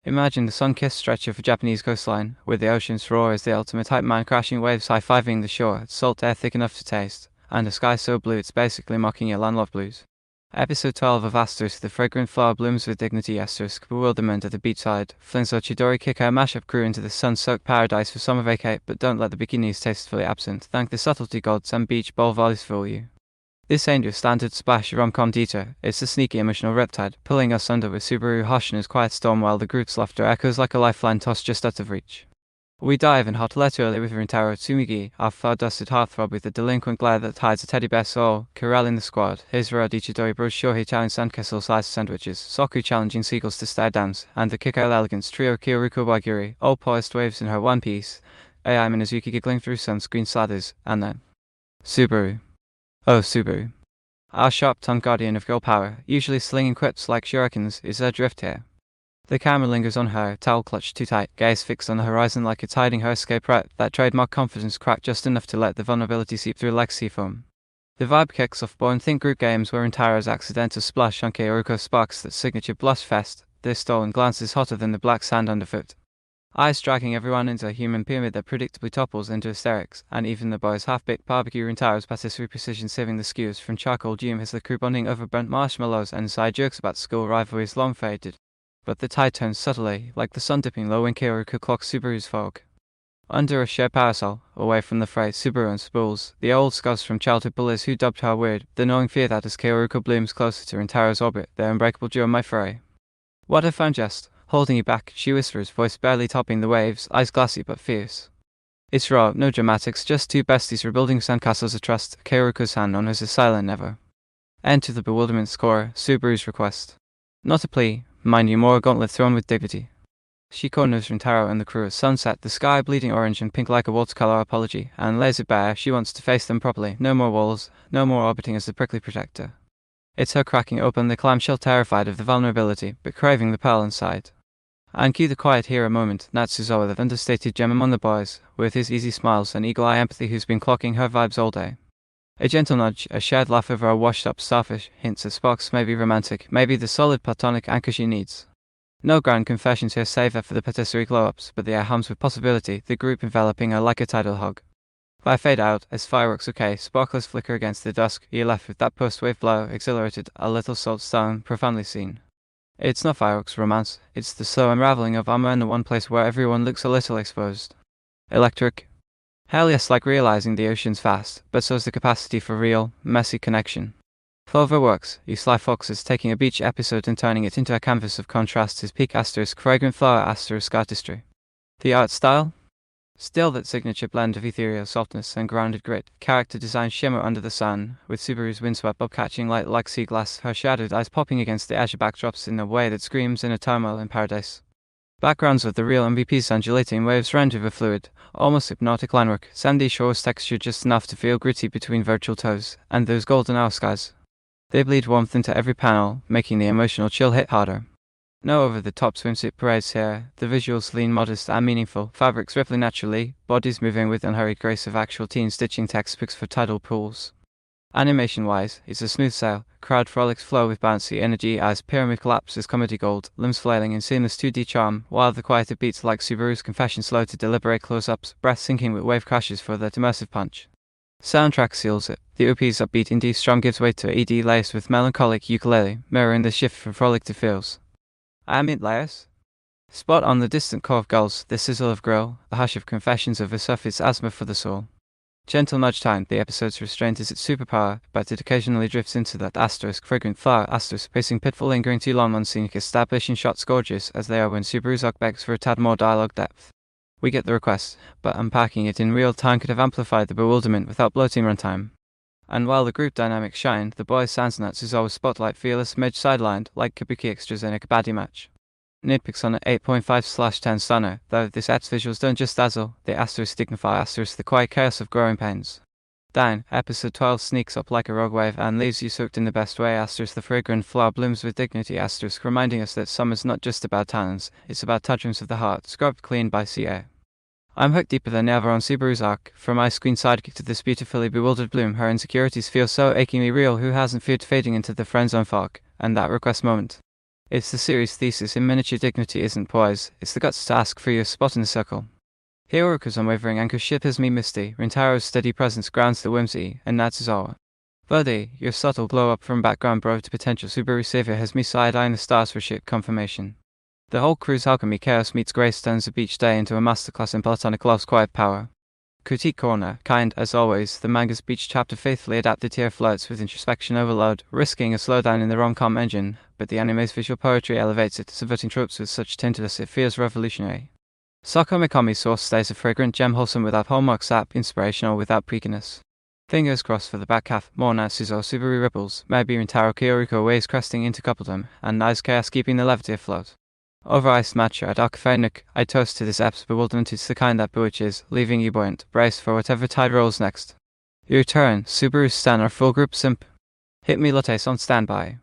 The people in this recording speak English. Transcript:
Imagine the sun-kissed stretch of a Japanese coastline, with the ocean's roar as the ultimate hype man crashing waves high-fiving the shore, salt air thick enough to taste, and a sky so blue it's basically mocking your landlocked blues. Episode 12 of the Fragrant Flower Blooms with Dignity Bewilderment at the Beachside flings our Chidori-Kikyo mashup crew into the sun-soaked paradise for summer vacay, but don't let the bikinis tastefully absent. Thank the subtlety gods and beach ball volleys fool you. This ain't your standard splash rom-com detour, it's the sneaky emotional riptide, pulling us under with Subaru Hoshina's quiet storm while the group's laughter echoes like a lifeline tossed just out of reach. We dive in hot early with Rintaro Tsumigi, our far-dusted heartthrob with the delinquent glare that hides a teddy bear soul, corralling the squad, Hizura Chidori Bros Shohei challenging sandcastle-sized sandwiches, Soku challenging seagulls to stare dance, and the Kikyo elegance trio Kaoruko Wagiri, all poised waves in her one piece, AI Minazuki giggling through sunscreen slathers, and then Subaru. Oh, Subaru. Our sharp-tongued guardian of girl power, usually slinging quips like shurikens, is adrift here. The camera lingers on her, towel clutched too tight, gaze fixed on the horizon like it's hiding her escape route, that trademark confidence cracked just enough to let the vulnerability seep through like sea foam. The vibe kicks off born think group games where Rintaro's accidental splash on Kaoruko sparks that signature blush fest, their stolen glance is hotter than the black sand underfoot. Eyes dragging everyone into a human pyramid that predictably topples into hysterics, and even the boys' half-baked barbecue Rintaro's patisserie precision saving the skewers from charcoal doom as the crew bonding over burnt marshmallows and side jokes about school rivalries long faded. But the tide turns subtly, like the sun dipping low when Kaoruko clocks Subaru's fog. Under a shared parasol, away from the fray Subaru and spools, the old scars from childhood bullies who dubbed her weird, the knowing fear that as Kaoruko blooms closer to Rintaro's orbit, their unbreakable duo might fray. What a fun jest! Holding you back, she whispers, voice barely topping the waves, eyes glassy but fierce. It's raw, no dramatics, just two besties rebuilding sandcastles of trust, Kaoruko's hand on hers is silent never. Enter the bewilderment score, Subaru's request. Not a plea, mind you, more a gauntlet thrown with dignity. She corners Rintaro and the crew at sunset, the sky bleeding orange and pink like a watercolor apology, and lays it bare, she wants to face them properly, no more walls, no more orbiting as the prickly protector. It's her cracking open the clamshell terrified of the vulnerability, but craving the pearl inside. And cue the quiet hero moment, Natsuzawa that understated gem among the boys, with his easy smiles and eagle-eye empathy who's been clocking her vibes all day. A gentle nudge, a shared laugh over a washed-up starfish, hints that sparks may be romantic, maybe the solid platonic anchor she needs. No grand confessions here save her for the patisserie glow-ups, but the air hums with possibility, the group enveloping her like a tidal hug. By fade out, as fireworks okay, sparklers flicker against the dusk, you're left with that post-wave glow, exhilarated, a little salt stone, profoundly seen. It's not fireworks romance, it's the slow unraveling of armor in the one place where everyone looks a little exposed. Electric? Hell yes, like realizing the ocean's vast, but so's the capacity for real, messy connection. CloverWorks, you sly foxes taking a beach episode and turning it into a canvas of contrasts is peak fragrant flower artistry. The art style? Still that signature blend of ethereal softness and grounded grit, character design shimmer under the sun, with Subaru's windswept bob catching light like sea glass, her shadowed eyes popping against the azure backdrops in a way that screams in a turmoil in paradise. Backgrounds of the real MVP's undulating waves render with fluid, almost hypnotic linework, sandy shores texture just enough to feel gritty between virtual toes, and those golden hour skies. They bleed warmth into every panel, making the emotional chill hit harder. No over-the-top swimsuit parades here, the visuals lean modest and meaningful, fabrics rippling naturally, bodies moving with unhurried grace of actual teen stitching textbooks for tidal pools. Animation-wise, it's a smooth sail, crowd frolics flow with bouncy energy as pyramid collapses comedy gold, limbs flailing in seamless 2D charm, while the quieter beats like Subaru's confession slow to deliberate close-ups, breath sinking with wave crashes for that immersive punch. Soundtrack seals it. The OP's upbeat indie strum gives way to ED laced with melancholic ukulele, mirroring the shift from frolic to feels. Ambient layers? Spot on the distant call of gulls, the sizzle of grill, the hush of confessions of a surface asthma for the soul. Gentle nudge time, the episode's restraint is its superpower, but it occasionally drifts into that fragrant flower pacing pitfall lingering too long on scenic establishing shots gorgeous as they are when Subaru's Zuck begs for a tad more dialogue depth. We get the request, but unpacking it in real time could have amplified the bewilderment without bloating runtime. And while the group dynamics shine, the boys' Sansanats is always spotlight fearless mid-sidelined, like kabuki extras in a kabaddi match. Nitpicks on an 8.5/10 stunner, though this app's visuals don't just dazzle, they dignify the quiet chaos of growing pains. Down, episode 12 sneaks up like a rogue wave and leaves you soaked in the best way the fragrant flower blooms with dignity reminding us that summer's not just about talents, it's about tantrums of the heart, scrubbed clean by CA. I'm hooked deeper than ever on Subaru's arc, from ice queen sidekick to this beautifully bewildered bloom, her insecurities feel so achingly real, who hasn't feared fading into the friendzone fog, and that request moment. It's the series' thesis in miniature dignity isn't poise, it's the guts to ask for your spot in the circle. Kaoruko's unwavering anchor shippers me misty, Rintaro's steady presence grounds the whimsy, and Natsuzawa. Buddy, your subtle blow-up from background bro to potential Subaru savior has me side-eyeing the stars for ship confirmation. The whole crew's alchemy chaos meets grace turns a beach day into a masterclass in platonic love's quiet power. Critique Corner, kind, as always, the manga's beach chapter faithfully adapted here flirts with introspection overload, risking a slowdown in the rom-com engine, but the anime's visual poetry elevates it, subverting tropes with such tintiness it feels revolutionary. Sako Mikami's source stays a fragrant gem wholesome without hallmark sap, inspirational without preakiness. Fingers crossed for the back half, more Natsuzo Subaru ripples, maybe Rintaro Kaoruko waves cresting into coupledom, and nice chaos keeping the levity afloat. Over iced matcha at Akafenuk, I toast to this app's bewilderment. It's the kind that bewitches, leaving you buoyant, braced for whatever tide rolls next. Your turn, Subaru Stan or full group simp. Hit me lattes on standby.